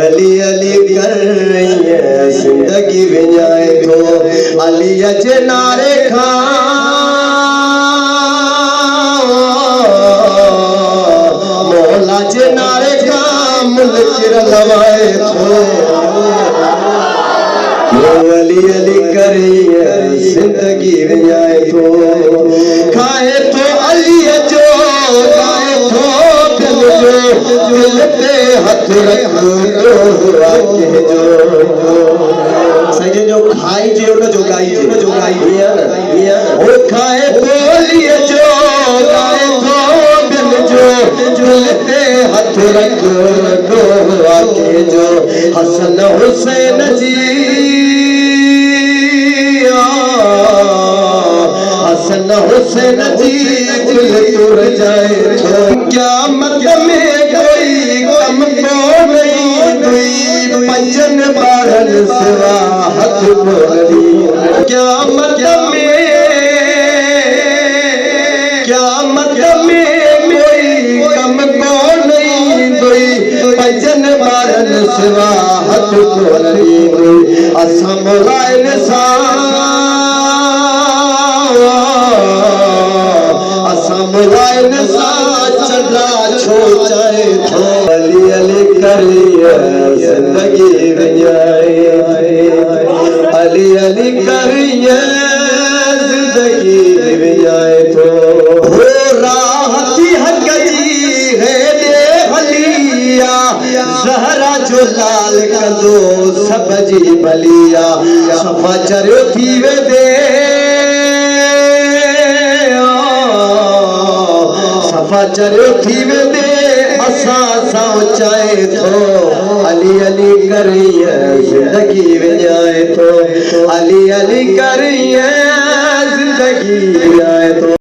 علی علی کر رہی ہے زندگی ونجائے تو علی اچے نعرے کھان مولا چے نعرے کھان ملک رلوائے تو علی علی کر رہی ہے زندگی ونجائے تو کھائے تو علی جو کھائے تو دل پہ ہاتھ رکھ دو آکے جو سجے جو کھائی جو کا جو گائی دیا وہ کھائے بولی جو کھائے تو دل جو دل پہ ہاتھ رکھ دو آکے جو حسن حسین جی حسن حسین جی دل تر جائے تو قیامت میں کوئی کم کو نہیں کوئی پنجن بارن سوا ہاتھ کو نہیں قیامت میں کوئی کم کو نہیں کوئی پنجن بارن سوا ہاتھ کو نہیں اساں مولائے نسان مولائے نسان چڑھا چھو چاہے تو علی علی کریے زندگی ونجائے علی علی کریے زندگی ونجائے تو ہو راحتی حق جی ہے دے حلیہ زہرا جو لال کدو سب جی بلیا صفا چریو تھی وے دے صفا چریو تھی وے دے اساں ساں چائے تو علی علی کریے زندگی ونجائے تو علی علی کریے زندگی